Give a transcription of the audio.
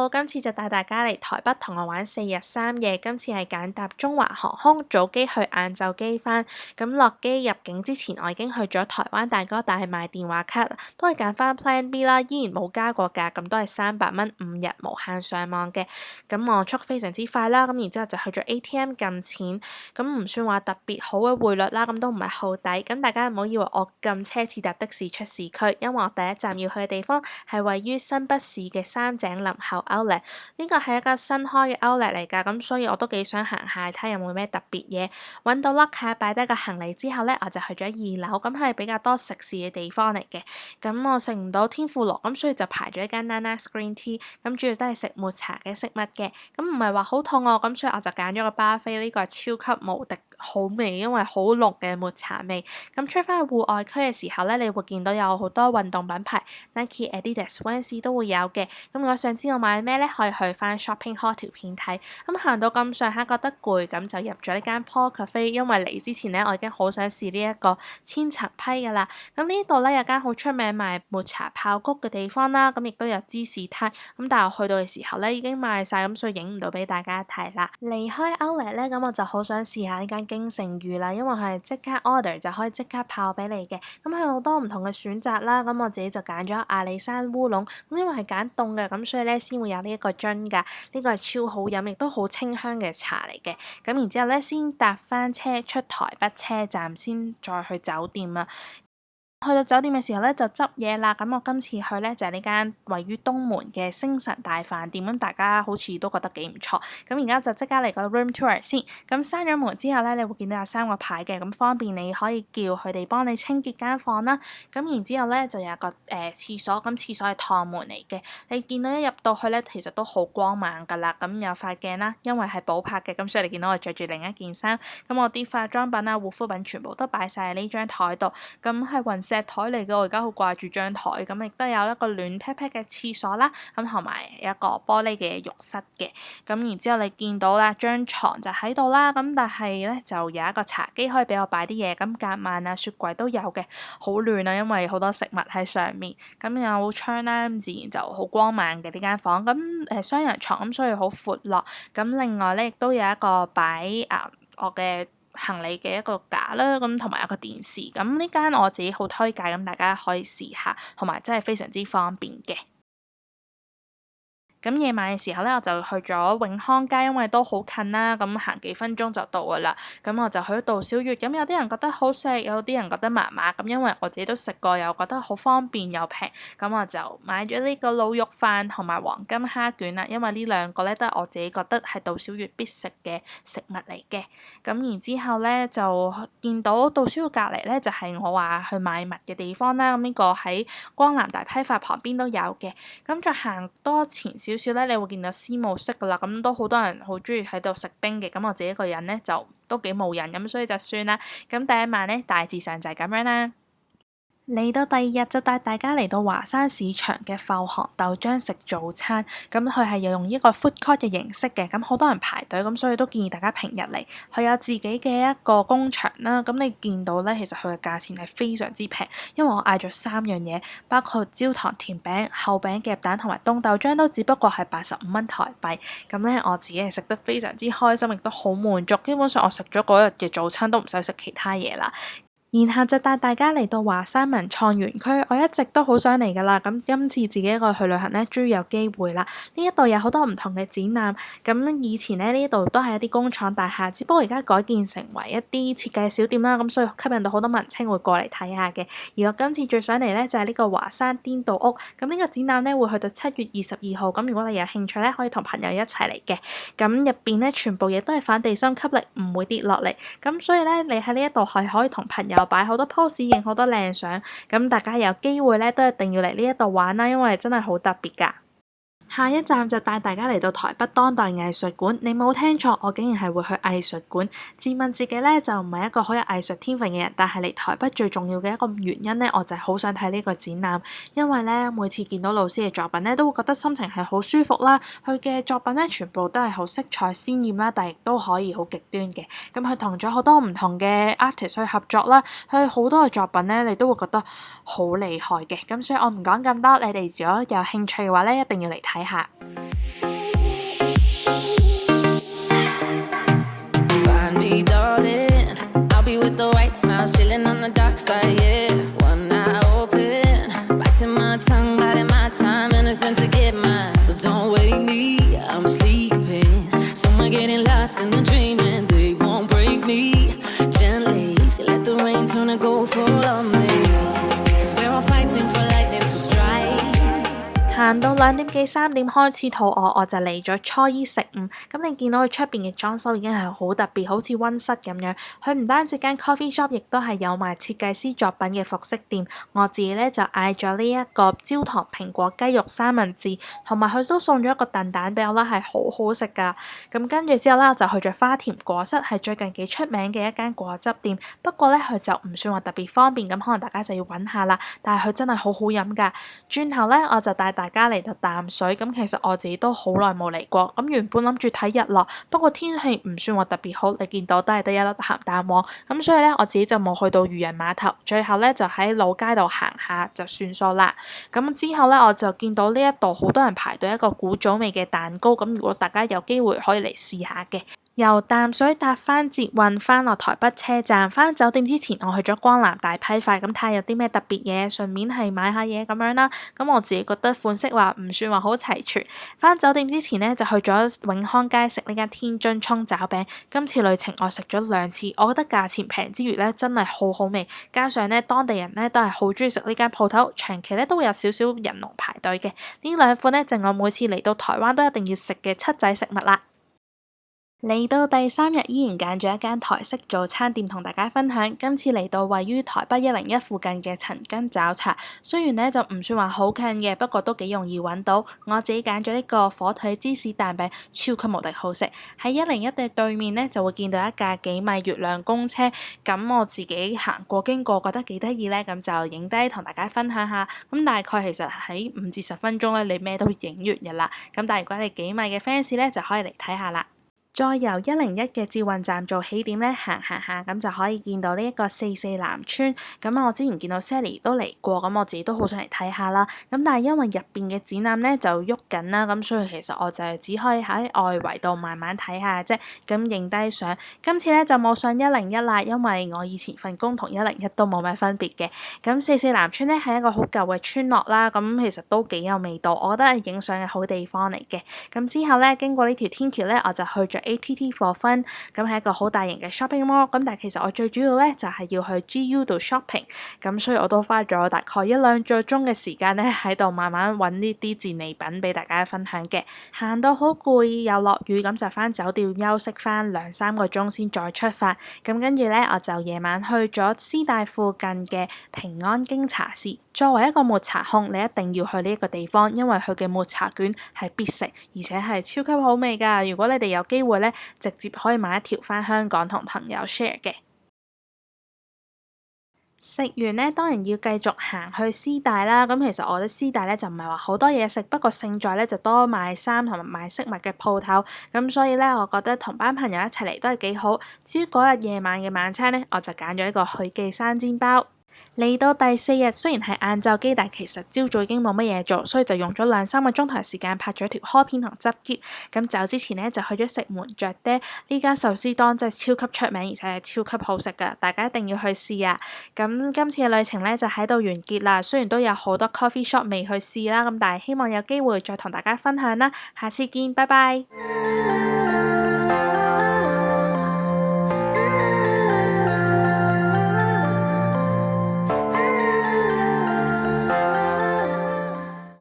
Hello，今次就帶大家嚟台北同我玩4日3夜，今次係揀搭中華航空早機去晏晝機返。咁落機入境之前，我已經去咗台灣大哥大買電話卡，都係揀翻 Plan B 啦，依然冇加過價，咁都係300蚊5日無限上網嘅。咁我速非常之快啦，咁然之後就去咗 ATM 撳錢，咁唔算話特別好嘅匯率啦，咁都唔係好抵。咁大家唔好以為我咁奢侈搭的士出市區，因為我第一站要去嘅地方係位於新北市嘅三井林口 Outlet， 呢個係一個新開嘅 Outlet 嚟㗎，咁所以我都幾想行下睇下有冇咩特別嘢。揾到 locker 擺低個行李之後咧，我就去咗2樓，咁係比較多食肆嘅地方嚟嘅。咁我食唔到天婦羅，咁所以就排咗一間 Nana's Green Tea， 咁主要都係食抹茶嘅食物嘅。咁唔係話好肚餓，咁所以我就揀咗個巴菲，呢個係超級無敵好味，因為好濃嘅抹茶味。咁出翻去戶外區嘅時候咧，你會見到有好多運動品牌 Nike、Adidas、Vans 都會有嘅。咁如果想知我買咩咧，可以去翻 Shopping Hall 條片睇。咁行到咁上下覺得攰，咁就入咗呢間 Paul Cafe， 因為嚟之前咧我已經好想試呢一個千層批㗎啦。咁呢度咧有間好出名賣抹茶爆谷嘅地方啦，咁亦都有芝士撻。咁但係我去到嘅時候咧已經賣晒，咁所以影唔到俾大家睇啦。離開 Outlet 咧，咁我就好想試下呢間京盛寓啦，因為佢係即刻 order 就可以即刻泡俾你嘅。咁佢有好多唔同嘅選擇啦，咁我自己就揀咗阿里山烏龍。咁因為係揀凍嘅，咁所以咧先會有呢一個樽㗎。呢個係超好飲，亦都好清香嘅茶嚟嘅。咁然之後咧，先搭翻車出台北車站，先再去酒店啊。去到酒店嘅時候咧，就執嘢啦。咁我今次去咧就係呢間位於東門嘅星辰大飯店，咁大家好似都覺得幾唔錯。咁而家就即刻嚟個 room tour 先。咁閂咗門之後咧，你會見到有3個牌嘅，咁方便你可以叫佢哋幫你清潔間房啦。咁然之後咧就有個廁所，咁廁所係趟門嚟嘅。你見到一入到去咧，其實都好光猛㗎啦。咁有塊鏡啦，因為係補拍嘅，咁所以你見到我着住另一件衫。咁我啲化妝品啊、護膚品全部都擺晒喺呢張台度。咁係雲石台嚟嘅，我而家好掛住張台。咁亦都有一個暖劈劈嘅廁所啦，咁同埋一個玻璃嘅浴室嘅。咁然之後你見到啦，張床就喺度啦。咁但係咧就有一個茶幾可以俾我擺啲嘢，咁夾萬啊、雪櫃都有嘅，好暖啊，因為好多食物喺上面。咁有窗啦，咁自然就好光猛嘅呢間房。咁雙人床，咁所以好闊落。咁另外咧亦都有一個擺我嘅行李嘅一個架啦，咁同埋一個電視，咁呢間我自己好推介，咁大家可以試下，同埋真係非常之方便嘅。咁夜晚嘅時候咧，我就去咗永康街，因為都好近啦，咁行幾分鐘就到㗎啦。咁我就去咗杜小月，咁有啲人覺得好食，有啲人覺得麻麻。咁因為我自己都食過，又覺得好方便又平，咁我就買咗呢個滷肉飯同埋黃金蝦卷啦。因為呢兩個咧都係我自己覺得係杜小月必食嘅食物嚟嘅。咁然之後咧就見到杜小月隔離咧就係我話去買物嘅地方啦。咁呢個喺光南大批發旁邊都有嘅。咁再行多前少少咧，你會見到司務室噶啦，咁都好多人好中意喺度食冰嘅，咁我自己一個人咧就都幾冇癮，咁所以就算啦。咁第一晚咧大致上就係咁樣啦。嚟到第2日就帶大家嚟到華山市場嘅阜杭豆漿食早餐，咁佢係用一個 food court 嘅形式嘅，咁好多人排隊，咁所以都建議大家平日嚟。佢有自己嘅一個工場啦，咁你見到咧，其實佢嘅價錢係非常之平，因為我嗌咗3樣嘢，包括焦糖甜餅、厚餅夾蛋同埋凍豆漿，都只不過係85蚊台幣。咁咧我自己係食得非常之開心，亦都好滿足。基本上我食咗嗰日嘅早餐都唔使食其他嘢啦。然後就帶大家嚟到華山文創園區，我一直都好想嚟㗎啦。咁今次自己一個去旅行咧，終於有機會啦。呢一度有好多唔同嘅展覽。咁以前咧呢度都係一啲工廠大廈，只不過而家改建成為一啲設計小店啦。咁所以吸引到好多文青會過嚟睇下嘅。而我今次最想嚟咧就係呢個華山顛倒屋。咁呢個展覽咧會去到7月22號。咁如果你有興趣咧，可以同朋友一齊嚟嘅。咁入邊咧全部嘢都係反地心吸力，唔會跌落嚟。咁所以咧你喺呢一度係可以同朋友擺好多 pose， 影好多靚相，咁大家有機會咧都一定要嚟呢一度玩啦，因為真係好特別㗎。下一站就帶大家嚟到台北當代藝術館，你冇聽錯，我竟然係會去藝術館。自問自己咧就唔係一個好有藝術天分嘅人，但係嚟台北最重要嘅一個原因咧，我就係好想睇呢個展覽，因為咧每次見到老師嘅作品咧，都會覺得心情係好舒服啦。佢嘅作品咧全部都係好色彩鮮豔啦，但係亦都可以好極端嘅。咁佢同咗好多唔同嘅 artist 去合作啦，佢好多嘅作品咧，你都會覺得好厲害嘅。咁所以我唔講咁多，你哋如果有興趣嘅話咧，一定要嚟睇下。dark side, yeah. One eye open, biting my tongue, biding my time, anything to get mine. So don't wake me, I'm sleeping. Somewhere getting lost in the dreaming. They won't break me gently. So let the rain turn to gold fall on me. 'Cause we're all fighting for lightning to strike. 行到2點幾3點開始肚餓，我就嚟咗初一食午。咁你見到佢出邊嘅裝修已經係好特別，好似溫室咁樣。佢唔單止間 coffee shop， 亦都係有埋設計師作品嘅服飾店。我自己咧就嗌咗呢一個焦糖蘋果雞肉三文治，同埋佢都送咗一個燉蛋俾我啦，係好好食噶。咁跟住之後咧，我就去咗花田果室，係最近幾出名嘅一間果汁店。不過咧，佢就唔算話特別方便，咁可能大家就要揾下啦。但係佢真係好好飲噶。轉頭咧，我就帶大家嚟到淡水，咁其實我自己都好耐冇嚟過，咁原本諗住睇日落，不過天氣唔算話特別好，你見到都係得一粒鹹蛋黃，咁所以咧我自己就冇去到漁人碼頭，最後咧就喺老街度行下就算數啦。咁之後咧我就見到呢一度好多人排隊一個古早味嘅蛋糕，咁如果大家有機會可以嚟試下嘅。由淡水搭翻捷運翻落台北車站，翻酒店之前我去咗光南大批發，咁睇下有啲咩特別嘢，順便係買下嘢咁樣啦。咁我自己覺得款式話唔算話好齊全。翻酒店之前呢，就去咗永康街食呢間天津葱抓餅。今次旅程我食咗2次，我覺得價錢平之餘呢，真係好好味，加上呢，當地人呢都係好中意食呢間鋪頭，長期呢都會有少少人龍排隊嘅。呢2款呢，就我每次嚟到台灣都一定要食嘅七仔食物啦。嚟到第3日，依然揀咗一間台式早餐店同大家分享。今次嚟到位於台北101附近嘅陳根早茶，雖然呢就唔算話好近嘅，不過都幾容易揾到。我自己揀咗呢個火腿芝士蛋餅，超級無敵好食。喺101嘅對面呢，就會見到一架幾米月亮公車，咁我自己行過經過，覺得幾得意呢，咁就影低同大家分享下。咁大概其實喺5至10分鐘呢，你咩都影完嘅啦。咁但係如果你幾米嘅 fans 呢，就可以嚟睇下啦。再由101嘅捷運站做起點咧，行咁就可以見到呢一個44南村。咁我之前見到 Sally 都嚟過，咁我自己都好想嚟睇下啦。咁但係因為入邊嘅展覽咧就喐緊啦，咁所以其實我就係只可以喺外圍度慢慢睇下啫。咁影低相，今次咧就冇上101啦，因為我以前份工同101都冇咩分別嘅。咁44南村咧係一個好舊嘅村落啦，咁其實都幾有味道，我覺得係影相嘅好地方嚟嘅。咁之後咧經過呢條天橋咧，我就去咗ATT for Fun， 咁係一個好大型嘅 shopping mall， 咁但係其實我最主要咧就係要去 GU 度 shopping， 咁所以我都花咗大概1-2個鐘嘅時間咧喺度慢慢揾呢啲戰利品俾大家分享嘅。行到好攰又落雨，咁就翻酒店休息翻2-3個鐘先再出發。咁跟住咧我就夜晚去咗師大附近嘅平安京茶室。作為一個抹茶控，你一定要去呢一個地方，因為佢嘅抹茶卷係必食，而且係超級好味㗎。如果你哋有機會咧，直接可以買一條返香港同朋友 share 嘅。食完呢，當然要繼續行去師大啦。咁其實我覺得師大咧就唔係話好多嘢食，不過勝在咧就多賣衫同埋賣飾物嘅鋪頭。咁所以咧，我覺得同班朋友一齊嚟都係幾好。至於嗰日夜晚嘅晚餐咧，我就揀咗呢個許記生煎包。嚟到第4日，雖然係晏晝機，但其實朝早已經冇乜嘢做，所以就用咗2-3個鐘頭時間拍咗條開片同執喼。咁走之前呢，就去咗食門雀爹，呢間壽司檔真係超級出名，而且係超級好食㗎，大家一定要去試啊！咁今次嘅旅程呢，就喺度完結啦，雖然都有好多 coffee shop 未去試啦，咁但係希望有機會再同大家分享啦，下次見，拜拜。